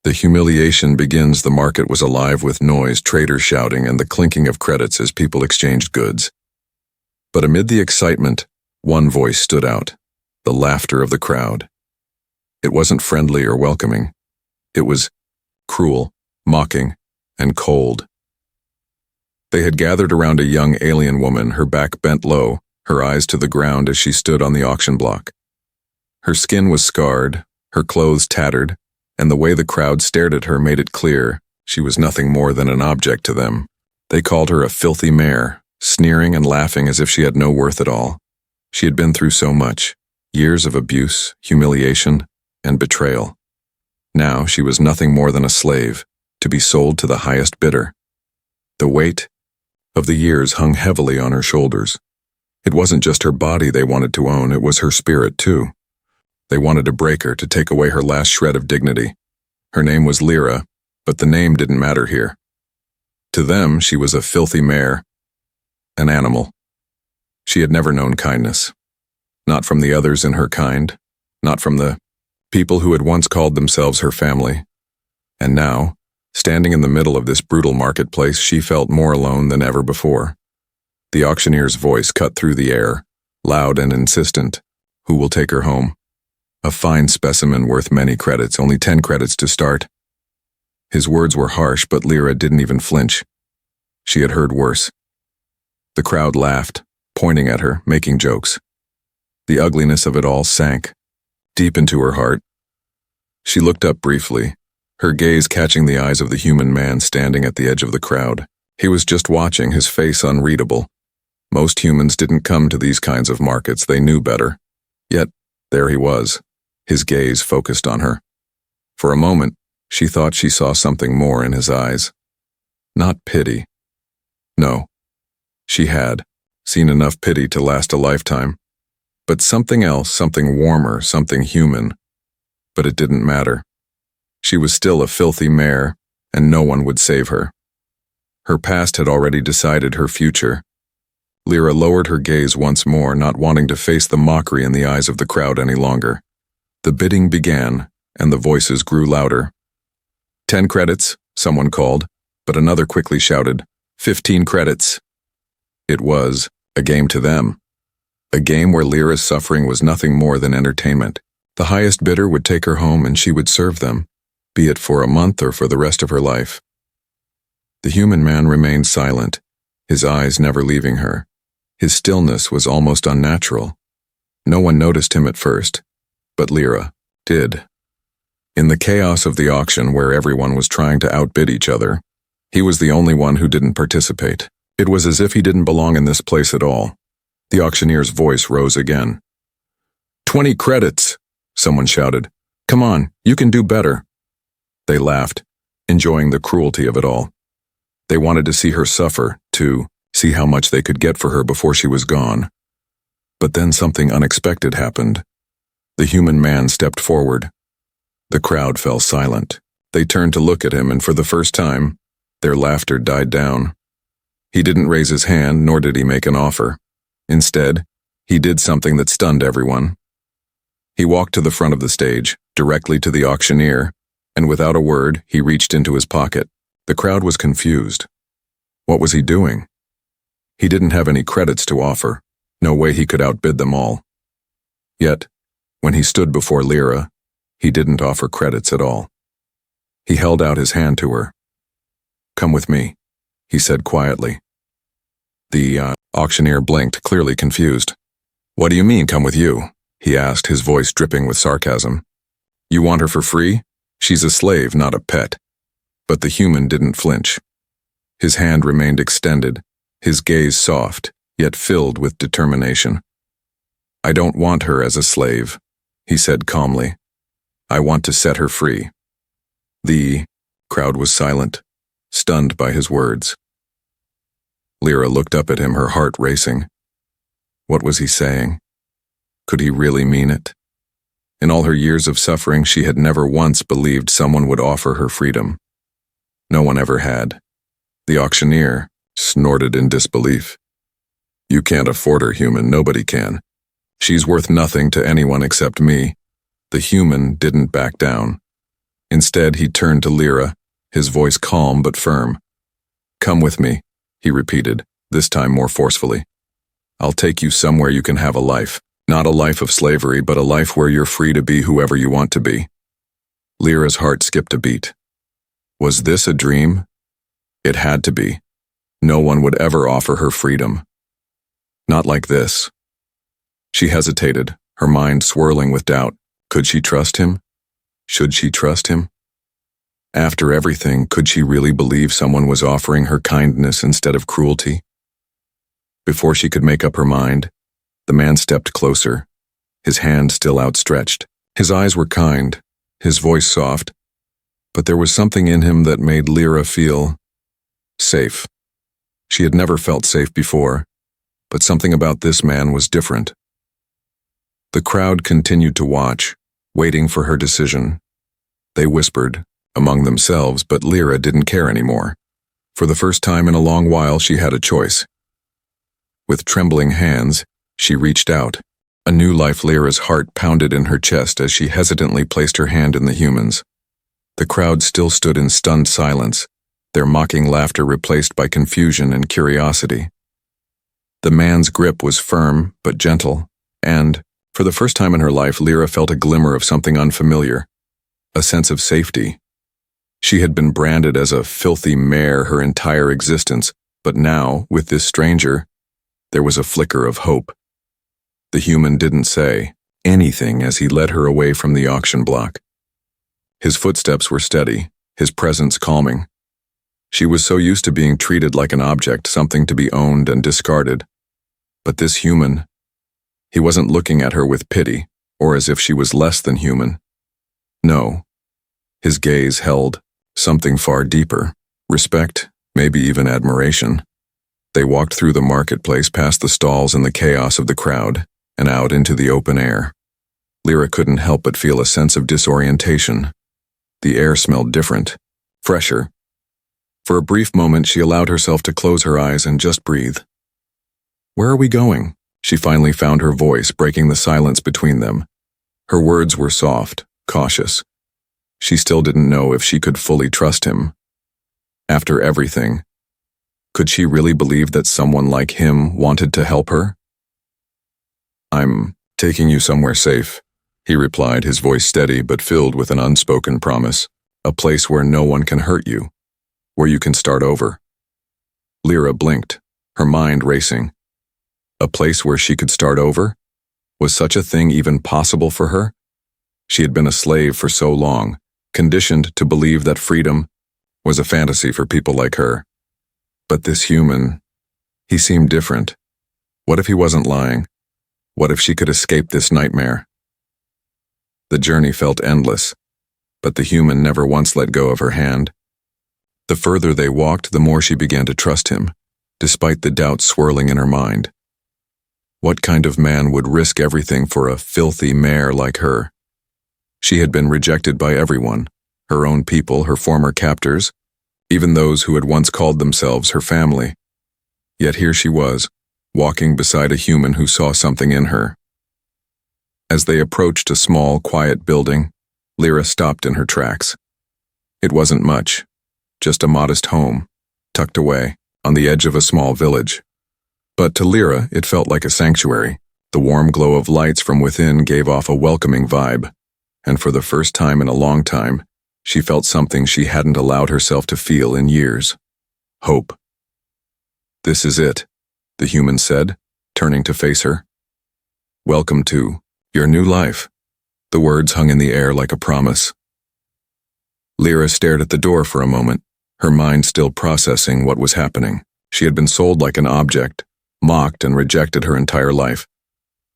The humiliation begins. The market was alive with noise, traders shouting, and the clinking of credits as people exchanged goods. But amid the excitement, one voice stood out, the laughter of the crowd. It wasn't friendly or welcoming. It was cruel, mocking, and cold. They had gathered around a young alien woman, her back bent low, her eyes to the ground as she stood on the auction block. Her skin was scarred, her clothes tattered, and the way the crowd stared at her made it clear she was nothing more than an object to them. They called her a filthy mare, sneering and laughing as if she had no worth at all. She had been through so much, years of abuse, humiliation, and betrayal. Now she was nothing more than a slave, to be sold to the highest bidder. The weight of the years hung heavily on her shoulders. It wasn't just her body they wanted to own, it was her spirit too. They wanted to break her, to take away her last shred of dignity. Her name was Lyra, but the name didn't matter here. To them, she was a filthy mare, an animal. She had never known kindness. Not from the others in her kind, not from the people who had once called themselves her family. And now, standing in the middle of this brutal marketplace, she felt more alone than ever before. The auctioneer's voice cut through the air, loud and insistent. Who will take her home? A fine specimen worth many credits, only 10 credits to start. His words were harsh, but Lyra didn't even flinch. She had heard worse. The crowd laughed, pointing at her, making jokes. The ugliness of it all sank deep into her heart. She looked up briefly, her gaze catching the eyes of the human man standing at the edge of the crowd. He was just watching, his face unreadable. Most humans didn't come to these kinds of markets, they knew better. Yet, there he was, his gaze focused on her. For a moment, she thought she saw something more in his eyes. Not pity. No. She had seen enough pity to last a lifetime. But something else, something warmer, something human. But it didn't matter. She was still a filthy mare, and no one would save her. Her past had already decided her future. Lyra lowered her gaze once more, not wanting to face the mockery in the eyes of the crowd any longer. The bidding began, and the voices grew louder. 10 credits, someone called, but another quickly shouted, 15 credits. It was a game to them. A game where Lyra's suffering was nothing more than entertainment. The highest bidder would take her home and she would serve them, be it for a month or for the rest of her life. The human man remained silent, his eyes never leaving her. His stillness was almost unnatural. No one noticed him at first, but Lyra did. In the chaos of the auction where everyone was trying to outbid each other, he was the only one who didn't participate. It was as if he didn't belong in this place at all. The auctioneer's voice rose again. 20 credits, someone shouted. Come on, you can do better. They laughed, enjoying the cruelty of it all. They wanted to see her suffer, to see how much they could get for her before she was gone. But then something unexpected happened. The human man stepped forward. The crowd fell silent. They turned to look at him, and for the first time, their laughter died down. He didn't raise his hand, nor did he make an offer. Instead, he did something that stunned everyone. He walked to the front of the stage, directly to the auctioneer, and without a word, he reached into his pocket. The crowd was confused. What was he doing? He didn't have any credits to offer. No way he could outbid them all. Yet, when he stood before Lyra, he didn't offer credits at all. He held out his hand to her. Come with me, he said quietly. The auctioneer blinked, clearly confused. What do you mean, come with you? He asked, his voice dripping with sarcasm. You want her for free? She's a slave, not a pet. But the human didn't flinch. His hand remained extended, his gaze soft, yet filled with determination. I don't want her as a slave, he said calmly. I want to set her free. The crowd was silent, stunned by his words. Lyra looked up at him, her heart racing. What was he saying? Could he really mean it? In all her years of suffering, she had never once believed someone would offer her freedom. No one ever had. The auctioneer snorted in disbelief. You can't afford her, human, nobody can. She's worth nothing to anyone except me. The human didn't back down. Instead, he turned to Lyra, his voice calm but firm. "Come with me," he repeated, this time more forcefully. "I'll take you somewhere you can have a life. Not a life of slavery, but a life where you're free to be whoever you want to be." Lyra's heart skipped a beat. Was this a dream? It had to be. No one would ever offer her freedom. Not like this. She hesitated, her mind swirling with doubt. Could she trust him? Should she trust him? After everything, could she really believe someone was offering her kindness instead of cruelty? Before she could make up her mind, the man stepped closer, his hand still outstretched. His eyes were kind, his voice soft, but there was something in him that made Lyra feel safe. She had never felt safe before, but something about this man was different. The crowd continued to watch, waiting for her decision. They whispered among themselves, but Lyra didn't care anymore. For the first time in a long while, she had a choice. With trembling hands, she reached out. A new life. Lyra's heart pounded in her chest as she hesitantly placed her hand in the human's. The crowd still stood in stunned silence, their mocking laughter replaced by confusion and curiosity. The man's grip was firm but gentle, and, for the first time in her life, Lyra felt a glimmer of something unfamiliar, a sense of safety. She had been branded as a filthy mare her entire existence, but now, with this stranger, there was a flicker of hope. The human didn't say anything as he led her away from the auction block. His footsteps were steady, his presence calming. She was so used to being treated like an object, something to be owned and discarded. But this human, he wasn't looking at her with pity, or as if she was less than human. No. His gaze held something far deeper, respect, maybe even admiration. They walked through the marketplace, past the stalls and the chaos of the crowd, and out into the open air. Lyra couldn't help but feel a sense of disorientation. The air smelled different, fresher. For a brief moment, she allowed herself to close her eyes and just breathe. "Where are we going?" She finally found her voice, breaking the silence between them. Her words were soft, cautious. She still didn't know if she could fully trust him. After everything, could she really believe that someone like him wanted to help her? "I'm taking you somewhere safe," he replied, his voice steady but filled with an unspoken promise. "A place where no one can hurt you, where you can start over." Lyra blinked, her mind racing. A place where she could start over? Was such a thing even possible for her? She had been a slave for so long, conditioned to believe that freedom was a fantasy for people like her. But this human, he seemed different. What if he wasn't lying? What if she could escape this nightmare? The journey felt endless, but the human never once let go of her hand. The further they walked, the more she began to trust him, despite the doubts swirling in her mind. What kind of man would risk everything for a filthy mare like her? She had been rejected by everyone, her own people, her former captors, even those who had once called themselves her family. Yet here she was, walking beside a human who saw something in her. As they approached a small, quiet building, Lyra stopped in her tracks. It wasn't much, just a modest home, tucked away, on the edge of a small village. But to Lyra, it felt like a sanctuary. The warm glow of lights from within gave off a welcoming vibe, and for the first time in a long time, she felt something she hadn't allowed herself to feel in years. Hope. "This is it," the human said, turning to face her. "Welcome to your new life." The words hung in the air like a promise. Lyra stared at the door for a moment, her mind still processing what was happening. She had been sold like an object, mocked and rejected her entire life.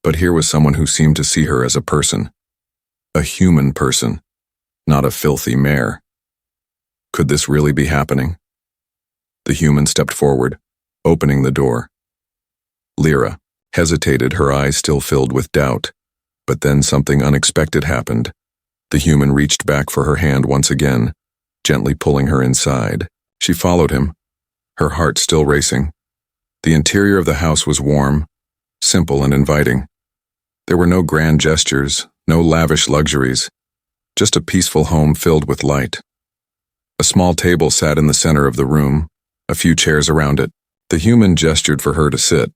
But here was someone who seemed to see her as a person. A human person, not a filthy mare. Could this really be happening? The human stepped forward, opening the door. Lyra hesitated, her eyes still filled with doubt. But then something unexpected happened. The human reached back for her hand once again, gently pulling her inside. She followed him, her heart still racing. The interior of the house was warm, simple and inviting. There were no grand gestures, no lavish luxuries, just a peaceful home filled with light. A small table sat in the center of the room, a few chairs around it. The human gestured for her to sit.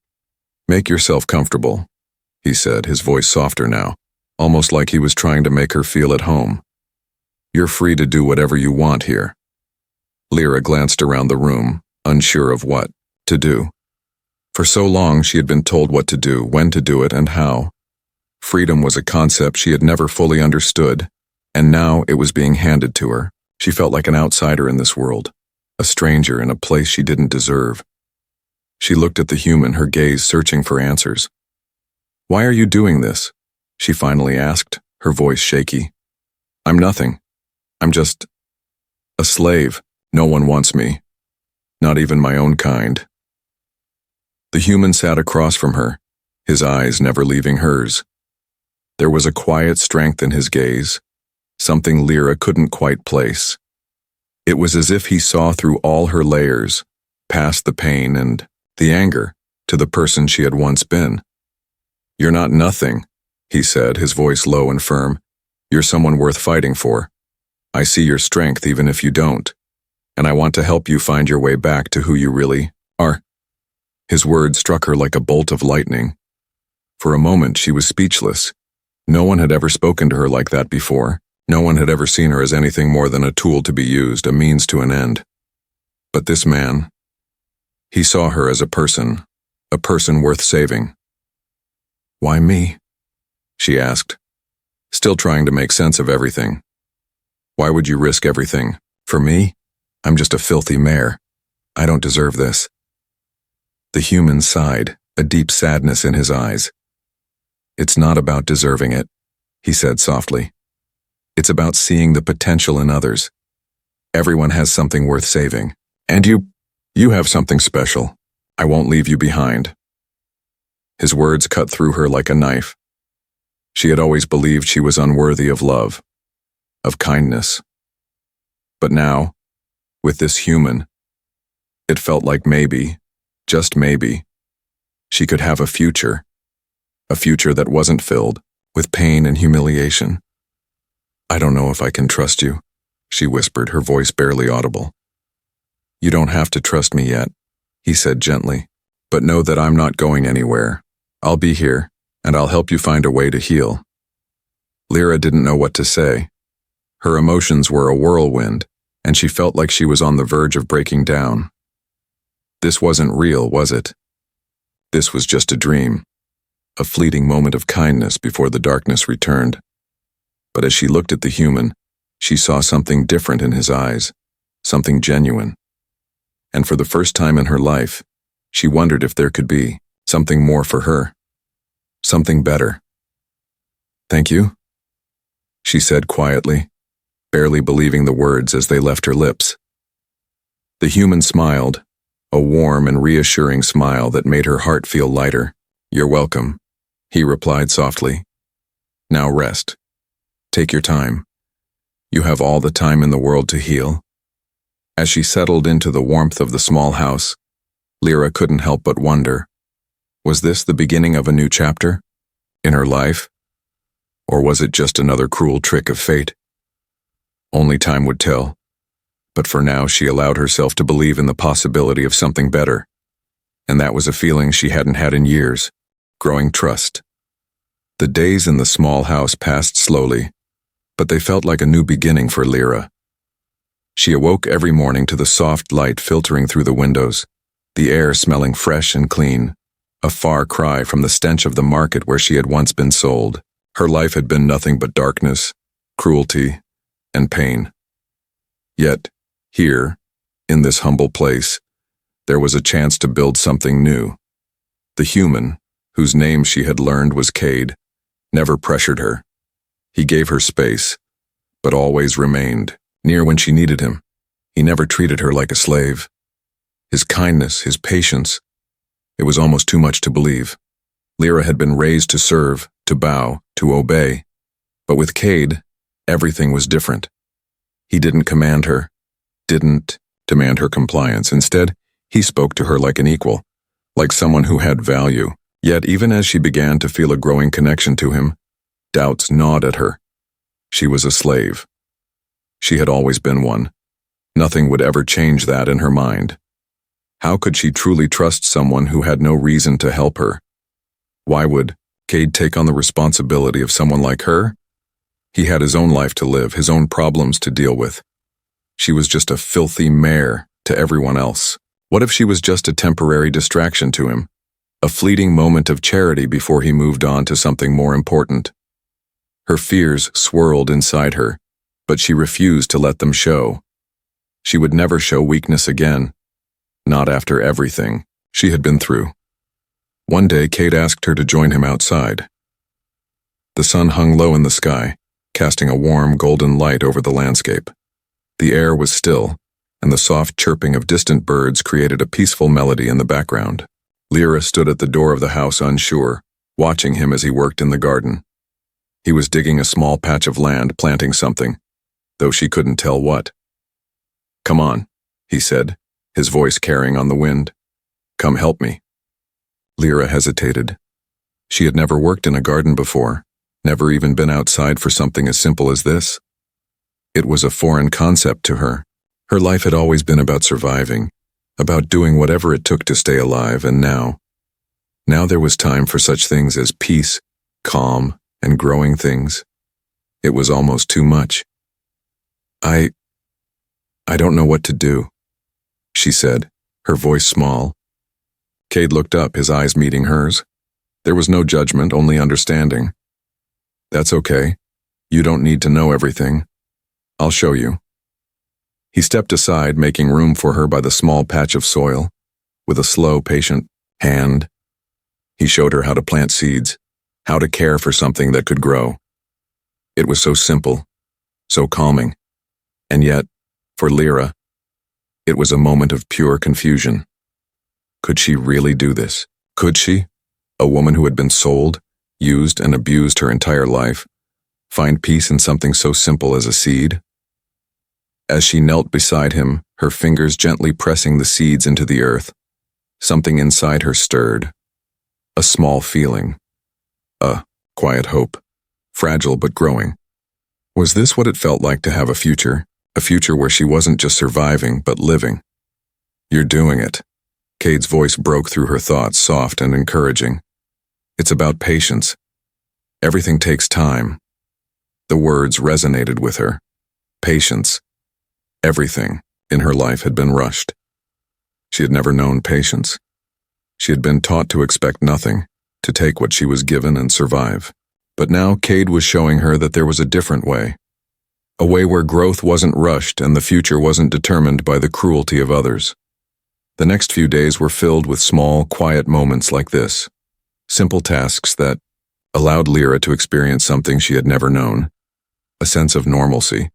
"Make yourself comfortable," he said, his voice softer now, almost like he was trying to make her feel at home. "You're free to do whatever you want here." Lyra glanced around the room, unsure of what to do. For so long she had been told what to do, when to do it, and how. Freedom was a concept she had never fully understood, and now it was being handed to her. She felt like an outsider in this world, a stranger in a place she didn't deserve. She looked at the human, her gaze searching for answers. "Why are you doing this?" she finally asked, her voice shaky. "I'm nothing. I'm just a slave. No one wants me. Not even my own kind." The human sat across from her, his eyes never leaving hers. There was a quiet strength in his gaze, something Lyra couldn't quite place. It was as if he saw through all her layers, past the pain and the anger, to the person she had once been. "You're not nothing," he said, his voice low and firm. "You're someone worth fighting for. I see your strength even if you don't, and I want to help you find your way back to who you really are." His words struck her like a bolt of lightning. For a moment she was speechless. No one had ever spoken to her like that before. No one had ever seen her as anything more than a tool to be used, a means to an end. But this man, he saw her as a person worth saving. "Why me?" she asked, still trying to make sense of everything. "Why would you risk everything? For me? I'm just a filthy mare. I don't deserve this." The human sighed, a deep sadness in his eyes. "It's not about deserving it," he said softly. "It's about seeing the potential in others. Everyone has something worth saving. And you have something special. I won't leave you behind." His words cut through her like a knife. She had always believed she was unworthy of love, of kindness. But now, with this human, it felt like maybe, just maybe, she could have a future that wasn't filled with pain and humiliation. "I don't know if I can trust you," she whispered, her voice barely audible. "You don't have to trust me yet," he said gently, "but know that I'm not going anywhere. I'll be here, and I'll help you find a way to heal." Lyra didn't know what to say. Her emotions were a whirlwind, and she felt like she was on the verge of breaking down. This wasn't real, was it? This was just a dream, a fleeting moment of kindness before the darkness returned. But as she looked at the human, she saw something different in his eyes, something genuine. And for the first time in her life, she wondered if there could be something more for her, something better. "Thank you," she said quietly, barely believing the words as they left her lips. The human smiled, a warm and reassuring smile that made her heart feel lighter. "You're welcome," he replied softly. "Now rest. Take your time. You have all the time in the world to heal." As she settled into the warmth of the small house, Lyra couldn't help but wonder, was this the beginning of a new chapter in her life? Or was it just another cruel trick of fate? Only time would tell. But for now she allowed herself to believe in the possibility of something better. And that was a feeling she hadn't had in years, growing trust. The days in the small house passed slowly, but they felt like a new beginning for Lyra. She awoke every morning to the soft light filtering through the windows, the air smelling fresh and clean, a far cry from the stench of the market where she had once been sold. Her life had been nothing but darkness, cruelty, and pain. Yet, here, in this humble place, there was a chance to build something new. The human, whose name she had learned was Cade, never pressured her. He gave her space, but always remained near when she needed him. He never treated her like a slave. His kindness, his patience, it was almost too much to believe. Lyra had been raised to serve, to bow, to obey. But with Cade, everything was different. He didn't command her, didn't demand her compliance. Instead, he spoke to her like an equal, like someone who had value. Yet even as she began to feel a growing connection to him, doubts gnawed at her. She was a slave. She had always been one. Nothing would ever change that in her mind. How could she truly trust someone who had no reason to help her? Why would Cade take on the responsibility of someone like her? He had his own life to live, his own problems to deal with. She was just a filthy mare to everyone else. What if she was just a temporary distraction to him? A fleeting moment of charity before he moved on to something more important. Her fears swirled inside her, but she refused to let them show. She would never show weakness again. Not after everything she had been through. One day, Cade asked her to join him outside. The sun hung low in the sky, casting a warm, golden light over the landscape. The air was still, and the soft chirping of distant birds created a peaceful melody in the background. Lyra stood at the door of the house unsure, watching him as he worked in the garden. He was digging a small patch of land, planting something, though she couldn't tell what. "Come on," he said, his voice carrying on the wind. "Come help me." Lyra hesitated. She had never worked in a garden before, never even been outside for something as simple as this. It was a foreign concept to her. Her life had always been about surviving, about doing whatever it took to stay alive, and now there was time for such things as peace, calm, and growing things. It was almost too much. I don't know what to do," she said, her voice small. Cade looked up, his eyes meeting hers. There was no judgment, only understanding. "That's okay. You don't need to know everything. I'll show you." He stepped aside, making room for her by the small patch of soil. With a slow, patient hand, he showed her how to plant seeds, how to care for something that could grow. It was so simple, so calming, and yet, for Lyra, it was a moment of pure confusion. Could she really do this? Could she, a woman who had been sold, used, and abused her entire life, find peace in something so simple as a seed? As she knelt beside him, her fingers gently pressing the seeds into the earth, something inside her stirred. A small feeling. A quiet hope. Fragile but growing. Was this what it felt like to have a future? A future where she wasn't just surviving, but living? "You're doing it." Cade's voice broke through her thoughts, soft and encouraging. "It's about patience. Everything takes time." The words resonated with her. Patience. Everything in her life had been rushed. She had never known patience. She had been taught to expect nothing, to take what she was given and survive. But now Cade was showing her that there was a different way. A way where growth wasn't rushed and the future wasn't determined by the cruelty of others. The next few days were filled with small, quiet moments like this. Simple tasks that allowed Lyra to experience something she had never known. A sense of normalcy,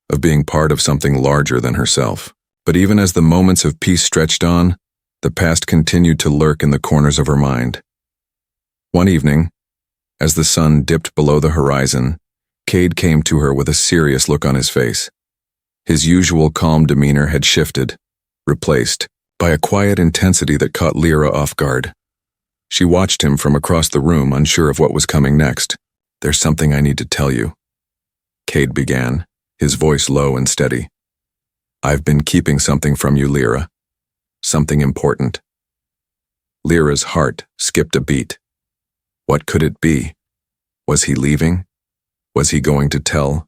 of being part of something larger than herself. But even as the moments of peace stretched on, the past continued to lurk in the corners of her mind. One evening, as the sun dipped below the horizon, Cade came to her with a serious look on his face. His usual calm demeanor had shifted, replaced by a quiet intensity that caught Lyra off guard. She watched him from across the room, unsure of what was coming next. "There's something I need to tell you," Cade began, his voice low and steady. "I've been keeping something from you, Lyra. Something important." Lyra's heart skipped a beat. What could it be? Was he leaving? Was he going to tell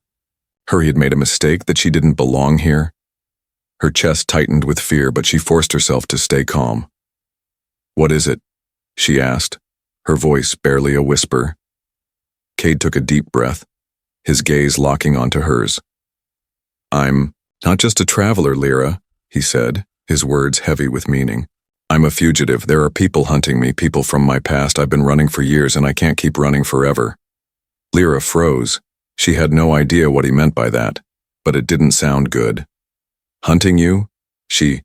her he had made a mistake, that she didn't belong here? Her chest tightened with fear, but she forced herself to stay calm. "What is it?" she asked, her voice barely a whisper. Cade took a deep breath, his gaze locking onto hers. "I'm not just a traveler, Lyra," he said, his words heavy with meaning. "I'm a fugitive. There are people hunting me, people from my past. I've been running for years, and I can't keep running forever." Lyra froze. She had no idea what he meant by that, but it didn't sound good. "Hunting you?" she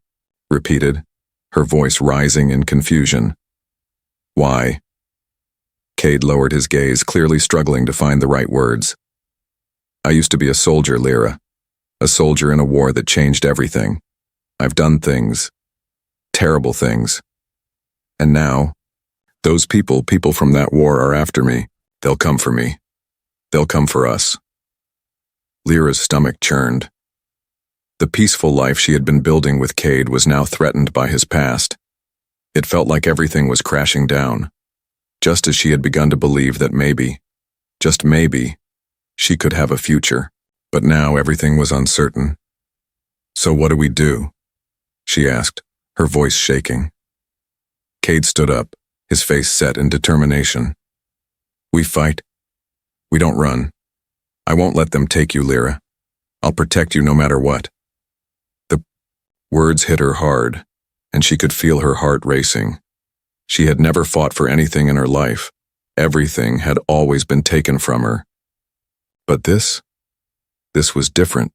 repeated, her voice rising in confusion. "Why?" Cade lowered his gaze, clearly struggling to find the right words. "I used to be a soldier, Lyra. A soldier in a war that changed everything. I've done things, terrible things. And now, those people from that war are after me. They'll come for me. They'll come for us." Lyra's stomach churned. The peaceful life she had been building with Cade was now threatened by his past. It felt like everything was crashing down, just as she had begun to believe that maybe, just maybe, she could have a future. But now everything was uncertain. "So what do we do?" she asked, her voice shaking. Cade stood up, his face set in determination. "We fight. We don't run. I won't let them take you, Lyra. I'll protect you no matter what." The words hit her hard, and she could feel her heart racing. She had never fought for anything in her life. Everything had always been taken from her. But this was different.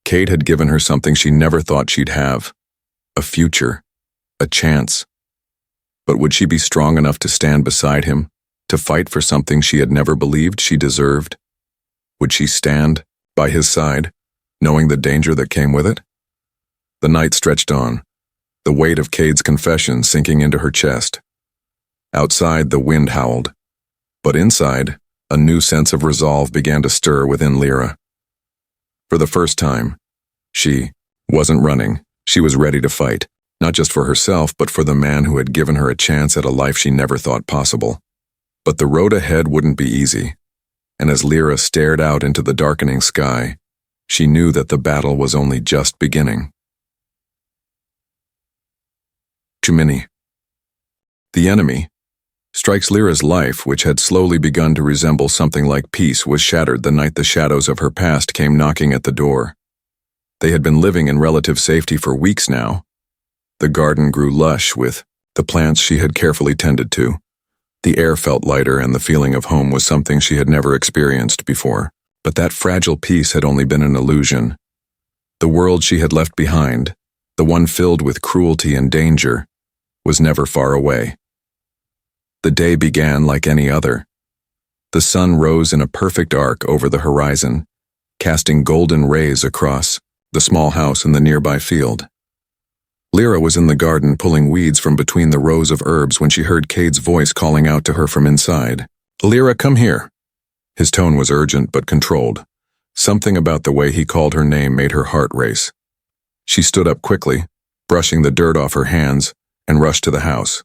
Cade had given her something she never thought she'd have. A future. A chance. But would she be strong enough to stand beside him, to fight for something she had never believed she deserved? Would she stand by his side, knowing the danger that came with it? The night stretched on, the weight of Cade's confession sinking into her chest. Outside, the wind howled, but inside, a new sense of resolve began to stir within Lyra. For the first time, she wasn't running. She was ready to fight, not just for herself, but for the man who had given her a chance at a life she never thought possible. But the road ahead wouldn't be easy, and as Lyra stared out into the darkening sky, she knew that the battle was only just beginning. Chumini. The enemy. Strikes Lyra's life, which had slowly begun to resemble something like peace, was shattered the night the shadows of her past came knocking at the door. They had been living in relative safety for weeks now. The garden grew lush with the plants she had carefully tended to. The air felt lighter, and the feeling of home was something she had never experienced before. But that fragile peace had only been an illusion. The world she had left behind, the one filled with cruelty and danger, was never far away. The day began like any other. The sun rose in a perfect arc over the horizon, casting golden rays across the small house in the nearby field. Lyra was in the garden pulling weeds from between the rows of herbs when she heard Cade's voice calling out to her from inside. "Lyra, come here." His tone was urgent but controlled. Something about the way he called her name made her heart race. She stood up quickly, brushing the dirt off her hands, and rushed to the house.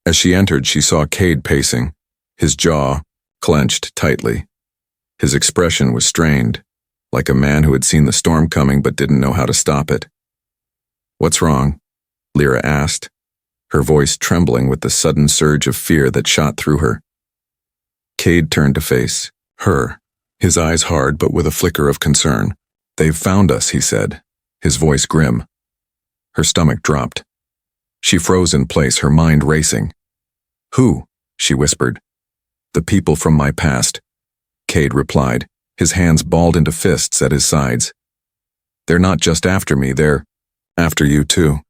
As she entered, she saw Cade pacing, his jaw clenched tightly. His expression was strained, like a man who had seen the storm coming but didn't know how to stop it. "What's wrong?" Lyra asked, her voice trembling with the sudden surge of fear that shot through her. Cade turned to face her, his eyes hard but with a flicker of concern. "They've found us," he said, his voice grim. Her stomach dropped. She froze in place, her mind racing. "Who?" she whispered. "The people from my past," Cade replied, his hands balled into fists at his sides. "They're not just after me, they're after you too."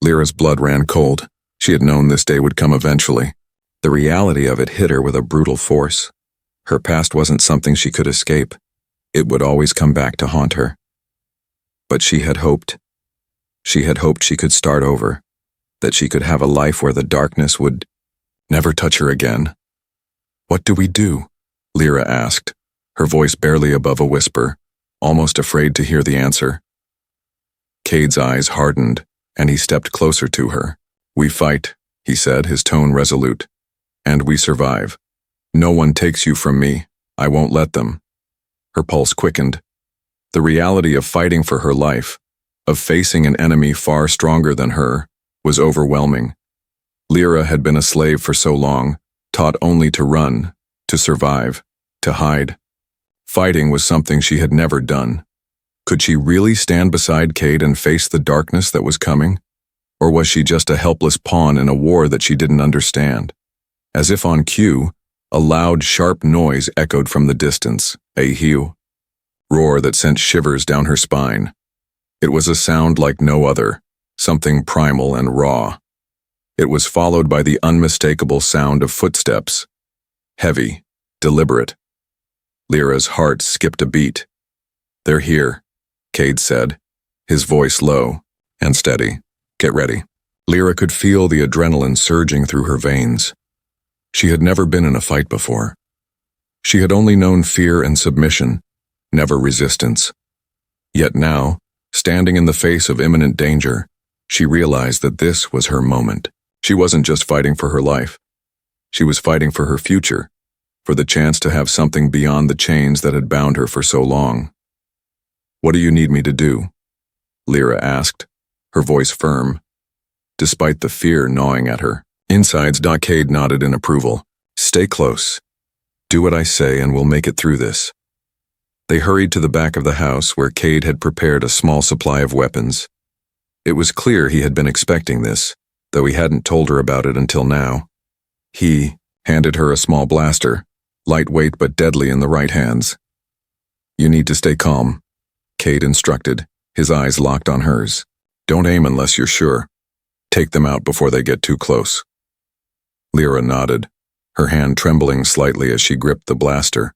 Lyra's blood ran cold. She had known this day would come eventually. The reality of it hit her with a brutal force. Her past wasn't something she could escape. It would always come back to haunt her. But she had hoped. She had hoped she could start over, that she could have a life where the darkness would never touch her again. "What do we do?" Lyra asked, her voice barely above a whisper, almost afraid to hear the answer. Cade's eyes hardened, and he stepped closer to her. "We fight," he said, his tone resolute. "And we survive. No one takes you from me. I won't let them." Her pulse quickened. The reality of fighting for her life, of facing an enemy far stronger than her, was overwhelming. Lyra had been a slave for so long, taught only to run, to survive, to hide. Fighting was something she had never done. Could she really stand beside Cade and face the darkness that was coming? Or was she just a helpless pawn in a war that she didn't understand? As if on cue, a loud, sharp noise echoed from the distance, a hew, roar that sent shivers down her spine. It was a sound like no other, something primal and raw. It was followed by the unmistakable sound of footsteps, heavy, deliberate. Lyra's heart skipped a beat. "They're here," Cade said, his voice low and steady. "Get ready." Lyra could feel the adrenaline surging through her veins. She had never been in a fight before. She had only known fear and submission, never resistance. Yet now, standing in the face of imminent danger, she realized that this was her moment. She wasn't just fighting for her life. She was fighting for her future, for the chance to have something beyond the chains that had bound her for so long. "What do you need me to do?" Lyra asked, her voice firm, despite the fear gnawing at her. Inside, Cade nodded in approval. "Stay close. Do what I say and we'll make it through this." They hurried to the back of the house where Cade had prepared a small supply of weapons. It was clear he had been expecting this, though he hadn't told her about it until now. He handed her a small blaster, lightweight but deadly in the right hands. "You need to stay calm," Cade instructed, his eyes locked on hers. "Don't aim unless you're sure. Take them out before they get too close." Lyra nodded, her hand trembling slightly as she gripped the blaster.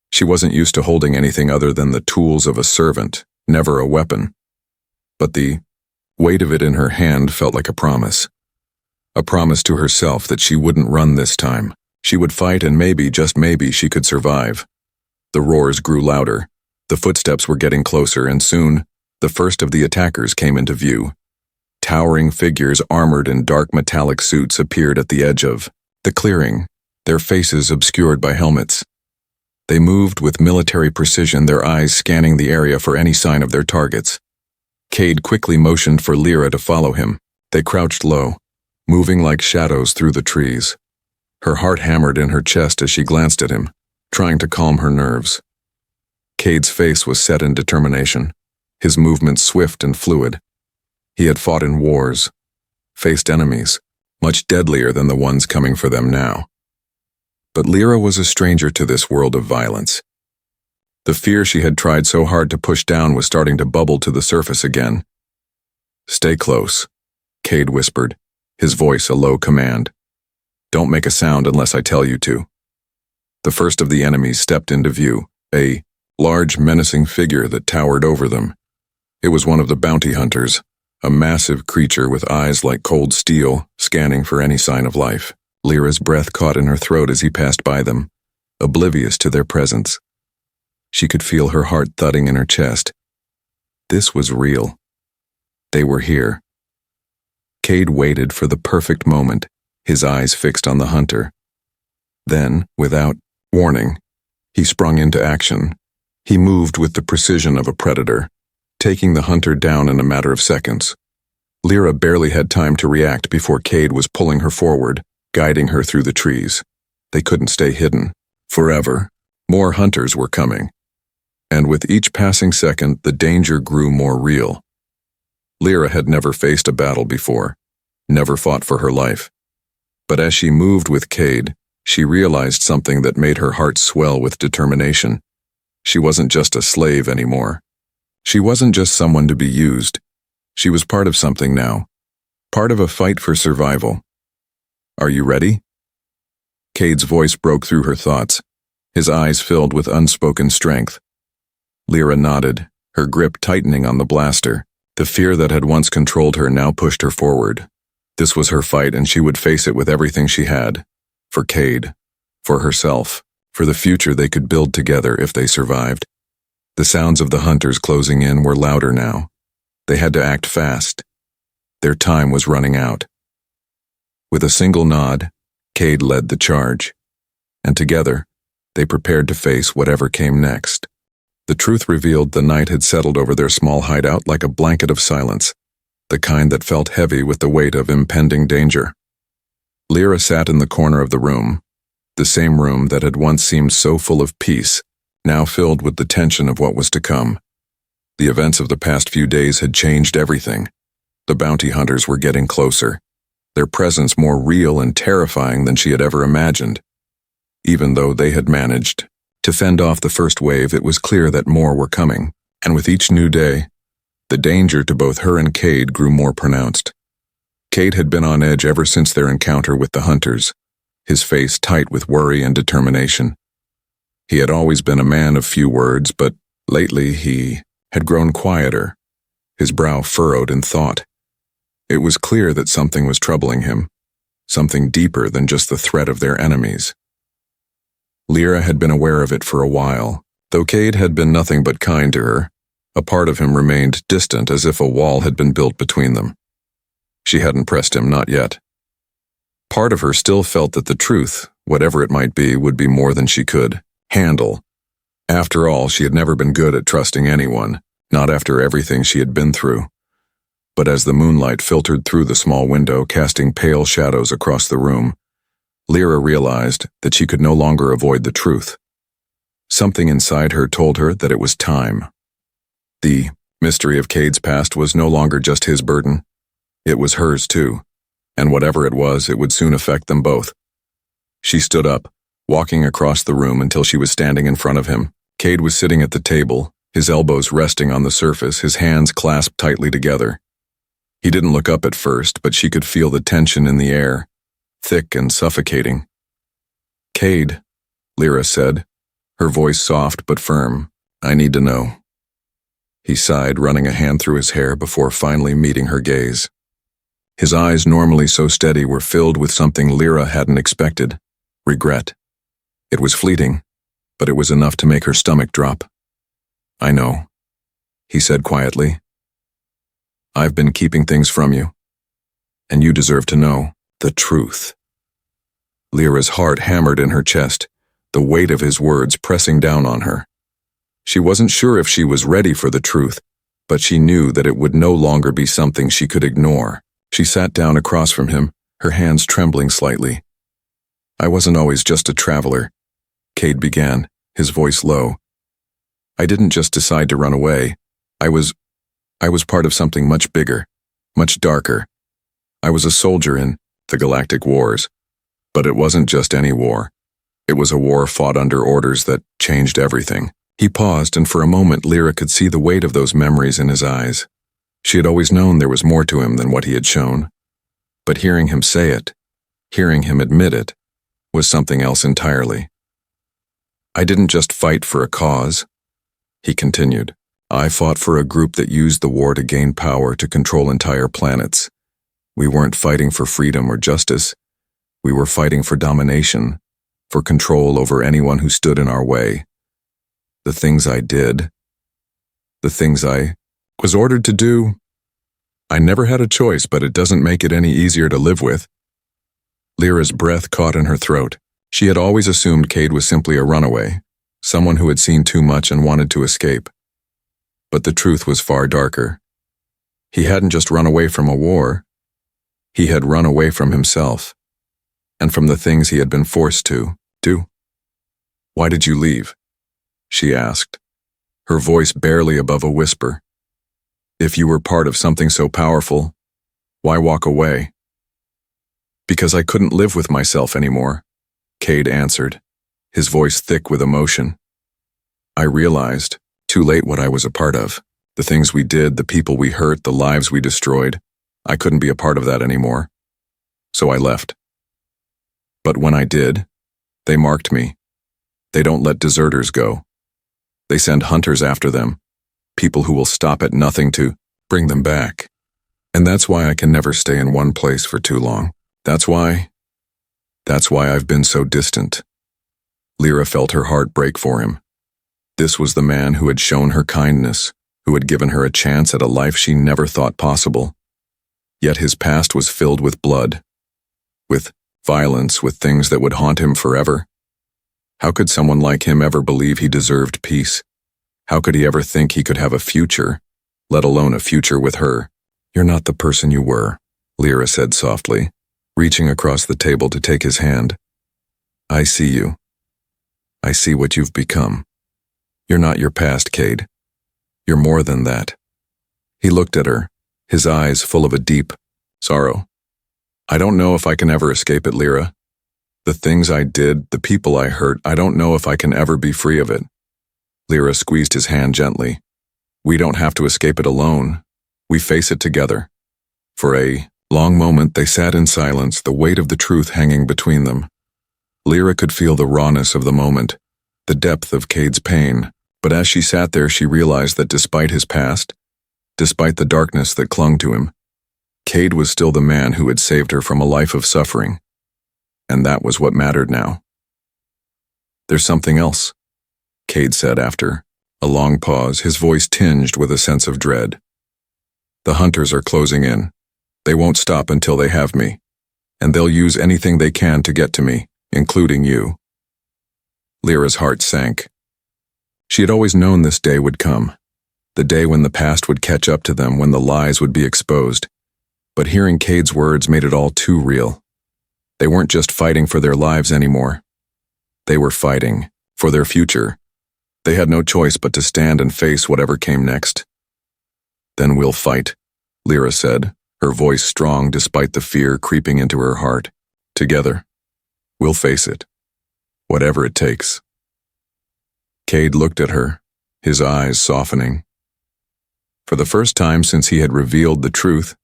She wasn't used to holding anything other than the tools of a servant, never a weapon. But the weight of it in her hand felt like a promise. A promise to herself that she wouldn't run this time. She would fight and maybe, just maybe, she could survive. The roars grew louder. The footsteps were getting closer, and soon, the first of the attackers came into view. Towering figures armored in dark metallic suits appeared at the edge of the clearing, their faces obscured by helmets. They moved with military precision, their eyes scanning the area for any sign of their targets. Cade quickly motioned for Lyra to follow him. They crouched low, moving like shadows through the trees. Her heart hammered in her chest as she glanced at him, trying to calm her nerves. Cade's face was set in determination, his movements swift and fluid. He had fought in wars, faced enemies, much deadlier than the ones coming for them now. But Lyra was a stranger to this world of violence. The fear she had tried so hard to push down was starting to bubble to the surface again. "Stay close," Cade whispered, his voice a low command. "Don't make a sound unless I tell you to." The first of the enemies stepped into view, a large, menacing figure that towered over them. It was one of the bounty hunters, a massive creature with eyes like cold steel, scanning for any sign of life. Lyra's breath caught in her throat as he passed by them, oblivious to their presence. She could feel her heart thudding in her chest. This was real. They were here. Cade waited for the perfect moment, his eyes fixed on the hunter. Then, without warning, he sprung into action. He moved with the precision of a predator, taking the hunter down in a matter of seconds. Lyra barely had time to react before Cade was pulling her forward, guiding her through the trees. They couldn't stay hidden. Forever, more hunters were coming. And with each passing second, the danger grew more real. Lyra had never faced a battle before, never fought for her life. But as she moved with Cade, she realized something that made her heart swell with determination. She wasn't just a slave anymore. She wasn't just someone to be used. She was part of something now, part of a fight for survival. "Are you ready?" Cade's voice broke through her thoughts, his eyes filled with unspoken strength. Lyra nodded, her grip tightening on the blaster. The fear that had once controlled her now pushed her forward. This was her fight, and she would face it with everything she had. For Cade, for herself, for the future they could build together if they survived. The sounds of the hunters closing in were louder now. They had to act fast. Their time was running out. With a single nod, Cade led the charge, and together, they prepared to face whatever came next. The truth revealed the night had settled over their small hideout like a blanket of silence, the kind that felt heavy with the weight of impending danger. Lyra sat in the corner of the room, the same room that had once seemed so full of peace, now filled with the tension of what was to come. The events of the past few days had changed everything. The bounty hunters were getting closer, their presence more real and terrifying than she had ever imagined. Even though they had managed to fend off the first wave, it was clear that more were coming, and with each new day, the danger to both her and Cade grew more pronounced. Cade had been on edge ever since their encounter with the hunters, his face tight with worry and determination. He had always been a man of few words, but lately he had grown quieter, his brow furrowed in thought. It was clear that something was troubling him, something deeper than just the threat of their enemies. Lyra had been aware of it for a while, Though Cade had been nothing but kind to her, a part of him remained distant, as if a wall had been built between them. She hadn't pressed him, not yet. Part of her still felt that the truth, whatever it might be, would be more than she could handle. After all, she had never been good at trusting anyone, not after everything she had been through. But as the moonlight filtered through the small window, casting pale shadows across the room, Lyra realized that she could no longer avoid the truth. Something inside her told her that it was time. The mystery of Cade's past was no longer just his burden. It was hers too, and whatever it was, it would soon affect them both. She stood up, walking across the room until she was standing in front of him. Cade was sitting at the table, his elbows resting on the surface, his hands clasped tightly together. He didn't look up at first, but she could feel the tension in the air, thick and suffocating. "Cade," Lyra said, her voice soft but firm, "I need to know." He sighed, running a hand through his hair before finally meeting her gaze. His eyes, normally so steady, were filled with something Lyra hadn't expected: regret. It was fleeting, but it was enough to make her stomach drop. "I know," he said quietly. "I've been keeping things from you, and you deserve to know the truth." Lyra's heart hammered in her chest, the weight of his words pressing down on her. She wasn't sure if she was ready for the truth, but she knew that it would no longer be something she could ignore. She sat down across from him, her hands trembling slightly. "I wasn't always just a traveler," Cade began, his voice low. "I didn't just decide to run away. I was part of something much bigger, much darker. I was a soldier in the Galactic Wars. But it wasn't just any war. It was a war fought under orders that changed everything." He paused, and for a moment Lyra could see the weight of those memories in his eyes. She had always known there was more to him than what he had shown. But hearing him say it, hearing him admit it, was something else entirely. "I didn't just fight for a cause," he continued. "I fought for a group that used the war to gain power to control entire planets. We weren't fighting for freedom or justice. We were fighting for domination, for control over anyone who stood in our way. The things I did, the things I was ordered to do, I never had a choice, but it doesn't make it any easier to live with." Lyra's breath caught in her throat. She had always assumed Cade was simply a runaway, someone who had seen too much and wanted to escape. But the truth was far darker. He hadn't just run away from a war. He had run away from himself, and from the things he had been forced to do. "Why did you leave?" she asked, her voice barely above a whisper. "If you were part of something so powerful, why walk away?" "Because I couldn't live with myself anymore," Cade answered, his voice thick with emotion. "I realized, too late, what I was a part of. The things we did, the people we hurt, the lives we destroyed. I couldn't be a part of that anymore. So I left. But when I did, they marked me. They don't let deserters go. They send hunters after them, people who will stop at nothing to bring them back. And that's why I can never stay in one place for too long. That's why I've been so distant." Lyra felt her heart break for him. This was the man who had shown her kindness, who had given her a chance at a life she never thought possible. Yet his past was filled with blood, with violence, with things that would haunt him forever. How could someone like him ever believe he deserved peace? How could he ever think he could have a future, let alone a future with her? "You're not the person you were," Lyra said softly, reaching across the table to take his hand. "I see you. I see what you've become. You're not your past, Cade. You're more than that." He looked at her, his eyes full of a deep sorrow. "I don't know if I can ever escape it, Lyra. The things I did, the people I hurt, I don't know if I can ever be free of it." Lyra squeezed his hand gently. "We don't have to escape it alone. We face it together." For a long moment they sat in silence, the weight of the truth hanging between them. Lyra could feel the rawness of the moment, the depth of Cade's pain, but as she sat there she realized that despite his past, despite the darkness that clung to him, Cade was still the man who had saved her from a life of suffering. And that was what mattered now. "There's something else," Cade said after a long pause, his voice tinged with a sense of dread. The hunters are closing in. They won't stop until they have me, and they'll use anything they can to get to me, including you. Lyra's heart sank. She had always known this day would come, the day when the past would catch up to them, when the lies would be exposed. But hearing Cade's words made it all too real. They weren't just fighting for their lives anymore. They were fighting for their future. They had no choice but to stand and face whatever came next. Then we'll fight, Lyra said, her voice strong despite the fear creeping into her heart. Together, we'll face it, whatever it takes. Cade looked at her, his eyes softening. For the first time since he had revealed the truth,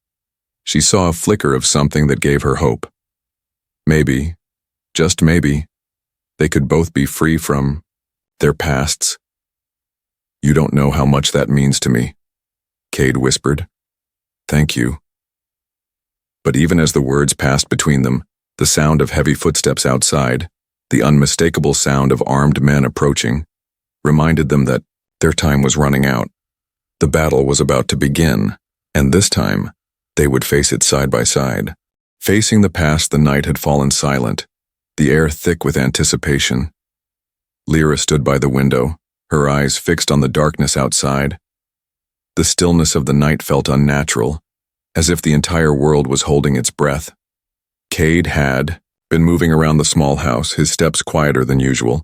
she saw a flicker of something that gave her hope. Maybe, just maybe, they could both be free from their pasts. You don't know how much that means to me, Cade whispered. Thank you. But even as the words passed between them, the sound of heavy footsteps outside, the unmistakable sound of armed men approaching, reminded them that their time was running out. The battle was about to begin, and this time, they would face it side by side. Facing the past, the night had fallen silent, the air thick with anticipation. Lyra stood by the window, her eyes fixed on the darkness outside. The stillness of the night felt unnatural, as if the entire world was holding its breath. Cade had been moving around the small house, his steps quieter than usual,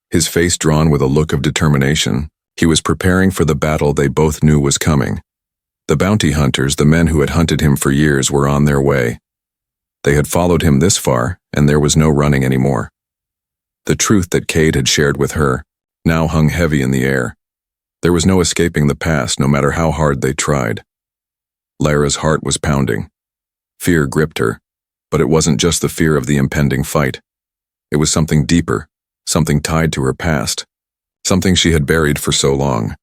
his face drawn with a look of determination. He was preparing for the battle they both knew was coming. The bounty hunters, the men who had hunted him for years, were on their way. They had followed him this far, and there was no running anymore. The truth that Cade had shared with her now hung heavy in the air. There was no escaping the past, no matter how hard they tried. Lyra's heart was pounding. Fear gripped her, but it wasn't just the fear of the impending fight. It was something deeper, something tied to her past, something she had buried for so long.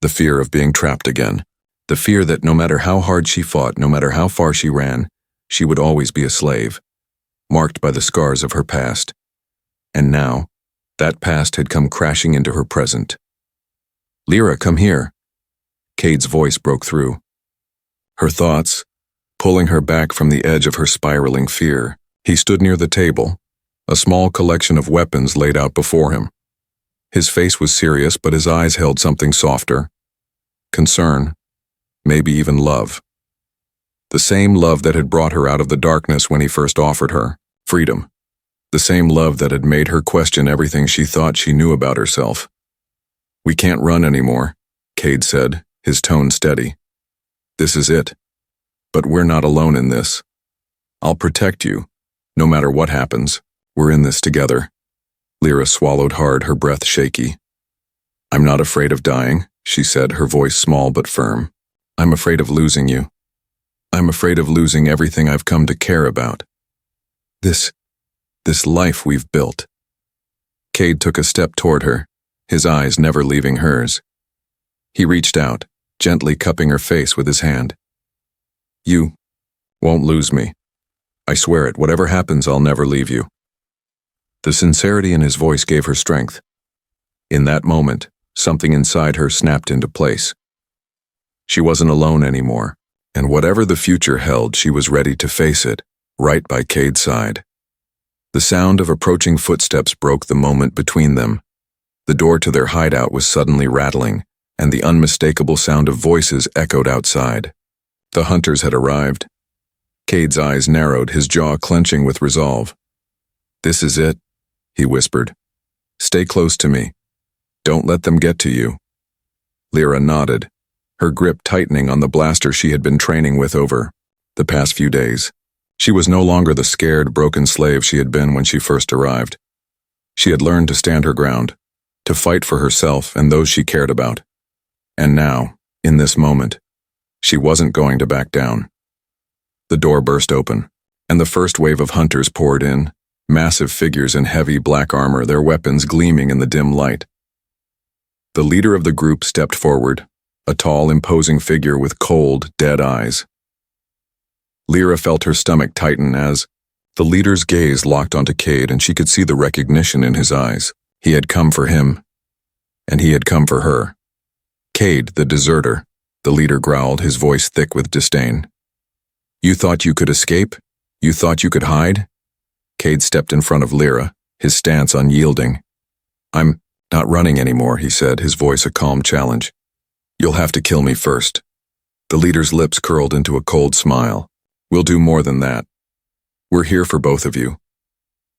The fear of being trapped again. The fear that no matter how hard she fought, no matter how far she ran, she would always be a slave, marked by the scars of her past. And now, that past had come crashing into her present. Lyra, come here. Cade's voice broke through. Her thoughts, pulling her back from the edge of her spiraling fear. He stood near the table, a small collection of weapons laid out before him. His face was serious, but his eyes held something softer. Concern, maybe even love. The same love that had brought her out of the darkness when he first offered her freedom. The same love that had made her question everything she thought she knew about herself. We can't run anymore, Cade said, his tone steady. This is it. But we're not alone in this. I'll protect you. No matter what happens, we're in this together. Lyra swallowed hard, her breath shaky. I'm not afraid of dying, she said, her voice small but firm. I'm afraid of losing you. I'm afraid of losing everything I've come to care about. This life we've built. Cade took a step toward her, his eyes never leaving hers. He reached out, gently cupping her face with his hand. You won't lose me. I swear it, whatever happens, I'll never leave you. The sincerity in his voice gave her strength. In that moment, something inside her snapped into place. She wasn't alone anymore, and whatever the future held, she was ready to face it, right by Cade's side. The sound of approaching footsteps broke the moment between them. The door to their hideout was suddenly rattling, and the unmistakable sound of voices echoed outside. The hunters had arrived. Cade's eyes narrowed, his jaw clenching with resolve. This is it, he whispered. Stay close to me. Don't let them get to you. Lyra nodded, her grip tightening on the blaster she had been training with over the past few days. She was no longer the scared, broken slave she had been when she first arrived. She had learned to stand her ground, to fight for herself and those she cared about. And now, in this moment, she wasn't going to back down. The door burst open, and the first wave of hunters poured in, massive figures in heavy black armor, their weapons gleaming in the dim light. The leader of the group stepped forward, a tall, imposing figure with cold, dead eyes. Lyra felt her stomach tighten as the leader's gaze locked onto Cade, and she could see the recognition in his eyes. He had come for him. and he had come for her. Cade, the deserter, the leader growled, his voice thick with disdain. You thought you could escape? You thought you could hide? Cade stepped in front of Lyra, his stance unyielding. I'm not running anymore, he said, his voice a calm challenge. You'll have to kill me first. The leader's lips curled into a cold smile. We'll do more than that. We're here for both of you.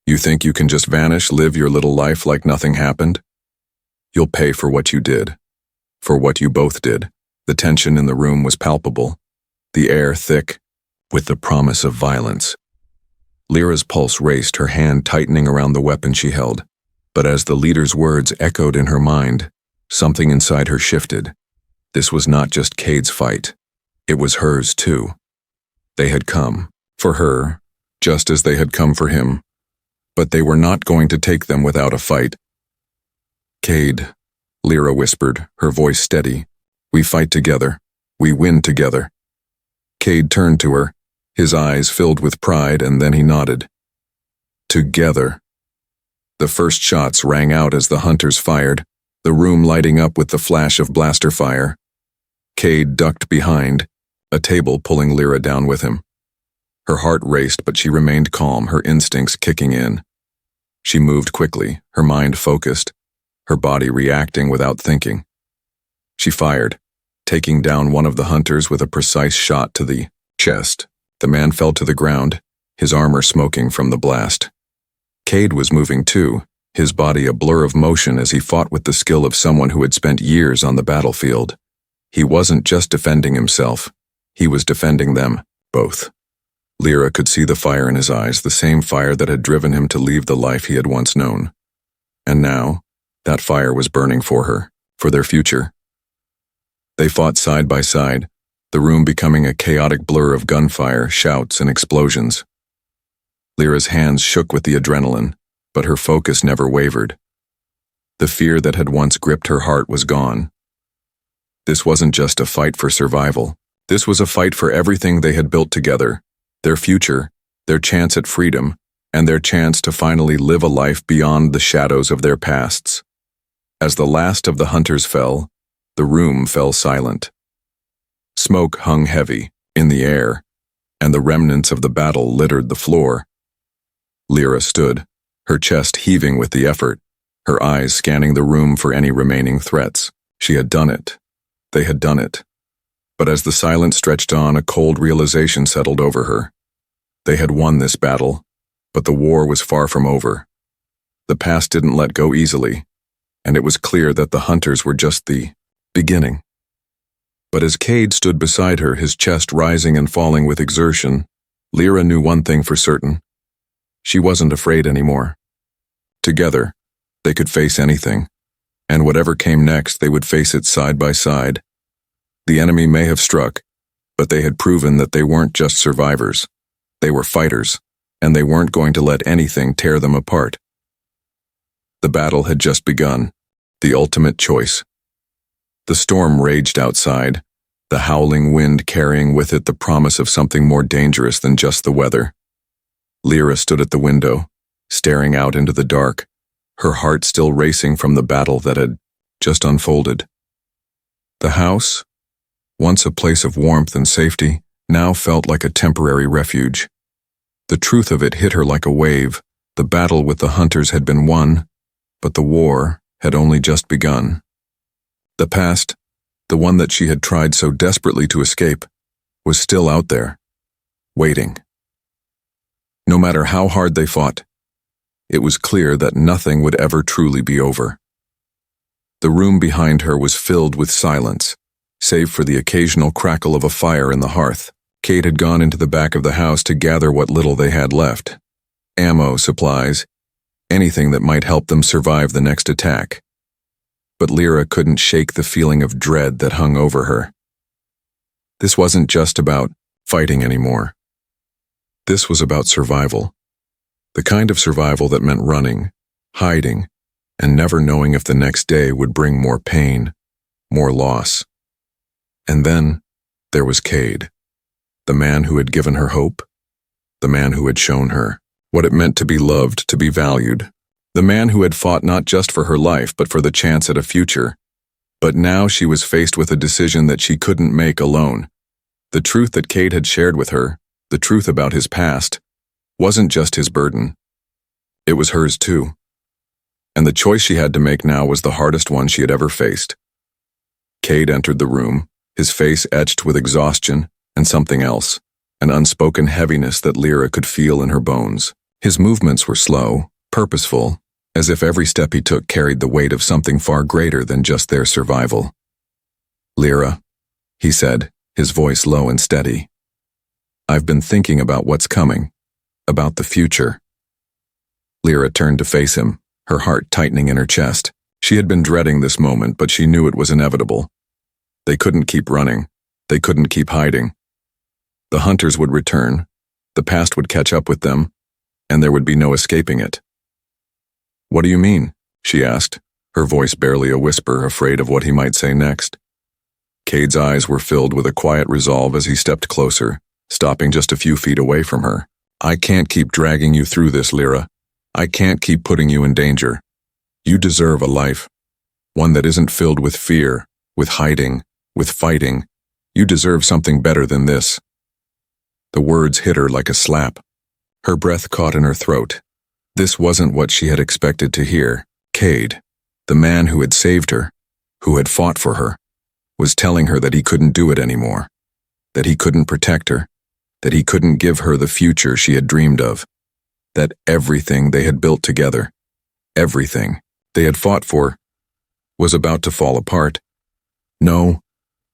You think you can just vanish, live your little life like nothing happened? You'll pay for what you did. For what you both did. The tension in the room was palpable, the air thick, with the promise of violence. Lyra's pulse raced, her hand tightening around the weapon she held. But as the leader's words echoed in her mind, something inside her shifted. This was not just Cade's fight. It was hers, too. They had come for her, just as they had come for him. But they were not going to take them without a fight. Cade, Lyra whispered, her voice steady. We fight together. We win together. Cade turned to her, his eyes filled with pride, and then he nodded. Together. The first shots rang out as the hunters fired, the room lighting up with the flash of blaster fire. Cade ducked behind, a table pulling Lyra down with him. Her heart raced, but she remained calm, her instincts kicking in. She moved quickly, her mind focused, her body reacting without thinking. She fired, taking down one of the hunters with a precise shot to the chest. The man fell to the ground, his armor smoking from the blast. Cade was moving too, his body a blur of motion as he fought with the skill of someone who had spent years on the battlefield. He wasn't just defending himself, he was defending them, both. Lyra could see the fire in his eyes, the same fire that had driven him to leave the life he had once known. And now, that fire was burning for her, for their future. They fought side by side, the room becoming a chaotic blur of gunfire, shouts, and explosions. Lyra's hands shook with the adrenaline, but her focus never wavered. The fear that had once gripped her heart was gone. This wasn't just a fight for survival. This was a fight for everything they had built together, their future, their chance at freedom, and their chance to finally live a life beyond the shadows of their pasts. As the last of the hunters fell, the room fell silent. Smoke hung heavy, in the air, and the remnants of the battle littered the floor. Lyra stood, her chest heaving with the effort, her eyes scanning the room for any remaining threats. She had done it. They had done it. But as the silence stretched on, a cold realization settled over her. They had won this battle, but the war was far from over. The past didn't let go easily, and it was clear that the hunters were just the beginning. But as Cade stood beside her, his chest rising and falling with exertion, Lyra knew one thing for certain. She wasn't afraid anymore. Together, they could face anything, and whatever came next, they would face it side by side. The enemy may have struck, but they had proven that they weren't just survivors. They were fighters, and they weren't going to let anything tear them apart. The battle had just begun, the ultimate choice. The storm raged outside, the howling wind carrying with it the promise of something more dangerous than just the weather. Lyra stood at the window, staring out into the dark, her heart still racing from the battle that had just unfolded. The house, once a place of warmth and safety, now felt like a temporary refuge. The truth of it hit her like a wave. The battle with the hunters had been won, but the war had only just begun. The past, the one that she had tried so desperately to escape, was still out there, waiting. No matter how hard they fought, it was clear that nothing would ever truly be over. The room behind her was filled with silence, save for the occasional crackle of a fire in the hearth. Cade had gone into the back of the house to gather what little they had left. Ammo, supplies, anything that might help them survive the next attack. But Lyra couldn't shake the feeling of dread that hung over her. This wasn't just about fighting anymore. This was about survival. The kind of survival that meant running, hiding, and never knowing if the next day would bring more pain, more loss. And then there was Cade, the man who had given her hope, the man who had shown her what it meant to be loved, to be valued, The man who had fought not just for her life but for the chance at a future. But now she was faced with a decision that she couldn't make alone. The truth that Cade had shared with her, the truth about his past, wasn't just his burden. It was hers too. And the choice she had to make now was the hardest one she had ever faced. Cade entered the room, his face etched with exhaustion and something else, an unspoken heaviness that Lyra could feel in her bones. His movements were slow, purposeful, as if every step he took carried the weight of something far greater than just their survival. "Lyra," he said, his voice low and steady. "I've been thinking about what's coming, about the future." Lyra turned to face him, her heart tightening in her chest. She had been dreading this moment, but she knew it was inevitable. They couldn't keep running. They couldn't keep hiding. The hunters would return, the past would catch up with them, and there would be no escaping it. "What do you mean?" she asked, her voice barely a whisper, afraid of what he might say next. Cade's eyes were filled with a quiet resolve as he stepped closer, stopping just a few feet away from her. "I can't keep dragging you through this, Lyra. I can't keep putting you in danger. You deserve a life, one that isn't filled with fear, with hiding, with fighting. You deserve something better than this." The words hit her like a slap. Her breath caught in her throat. This wasn't what she had expected to hear. Cade, the man who had saved her, who had fought for her, was telling her that he couldn't do it anymore, that he couldn't protect her, that he couldn't give her the future she had dreamed of, that everything they had built together, everything they had fought for, was about to fall apart. "No,"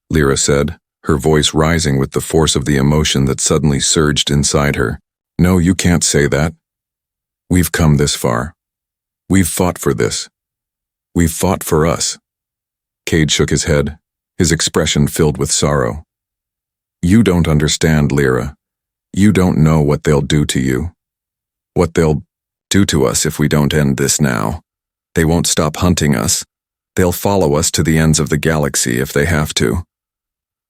Lyra said, her voice rising with the force of the emotion that suddenly surged inside her. "No, you can't say that. We've come this far. We've fought for this. We've fought for us." Cade shook his head, his expression filled with sorrow. "You don't understand, Lyra. You don't know what they'll do to you. What they'll do to us if we don't end this now. They won't stop hunting us. They'll follow us to the ends of the galaxy if they have to."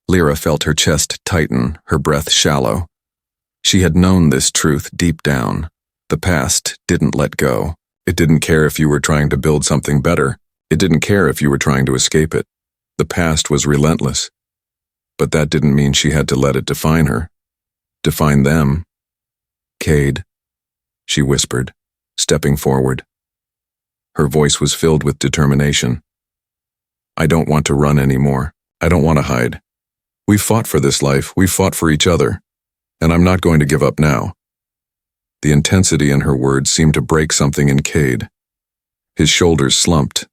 Lyra felt her chest tighten, her breath shallow. She had known this truth deep down. The past didn't let go. It didn't care if you were trying to build something better. It didn't care if you were trying to escape it. The past was relentless. But that didn't mean she had to let it define her. Define them. "Cade," she whispered, stepping forward. Her voice was filled with determination. "I don't want to run anymore. I don't want to hide. We've fought for this life. We've fought for each other. And I'm not going to give up now." The intensity in her words seemed to break something in Cade. His shoulders slumped,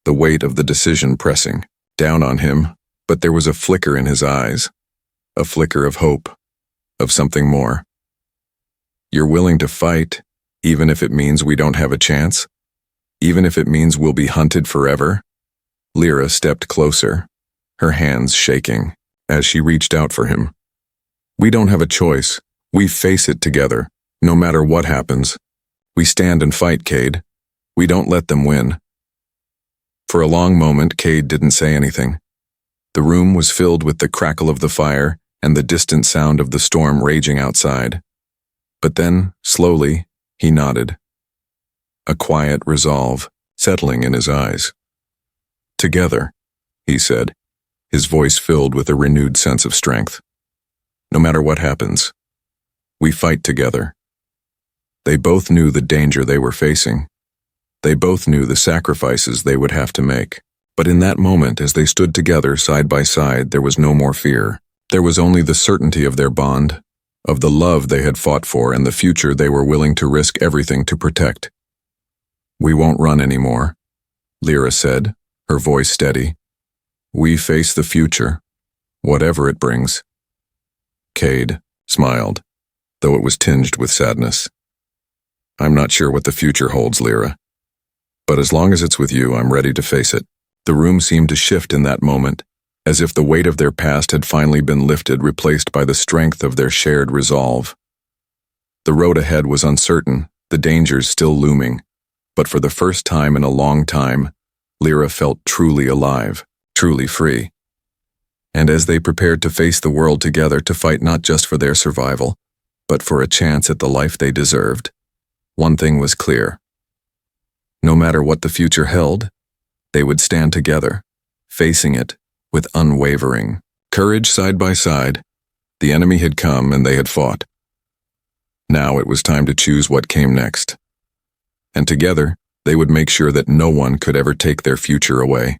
the weight of the decision pressing down on him, but there was a flicker in his eyes, a flicker of hope, of something more. "You're willing to fight, even if it means we don't have a chance? Even if it means we'll be hunted forever?" Lyra stepped closer, her hands shaking, as she reached out for him. "We don't have a choice. We face it together, no matter what happens. We stand and fight, Cade. We don't let them win." For a long moment, Cade didn't say anything. The room was filled with the crackle of the fire and the distant sound of the storm raging outside. But then, slowly, he nodded. A quiet resolve settling in his eyes. "Together," he said, his voice filled with a renewed sense of strength. "No matter what happens, we fight together." They both knew the danger they were facing. They both knew the sacrifices they would have to make. But in that moment, as they stood together side by side, there was no more fear. There was only the certainty of their bond, of the love they had fought for and the future they were willing to risk everything to protect. "We won't run anymore," Lyra said, her voice steady. "We face the future, whatever it brings." Cade smiled, though it was tinged with sadness. "I'm not sure what the future holds, Lyra. But as long as it's with you, I'm ready to face it." The room seemed to shift in that moment, as if the weight of their past had finally been lifted, replaced by the strength of their shared resolve. The road ahead was uncertain, the dangers still looming, but for the first time in a long time, Lyra felt truly alive, truly free. And as they prepared to face the world together, to fight not just for their survival, but for a chance at the life they deserved, one thing was clear. No matter what the future held, they would stand together, facing it with unwavering courage. Side by side, the enemy had come and they had fought. Now it was time to choose what came next. And together, they would make sure that no one could ever take their future away.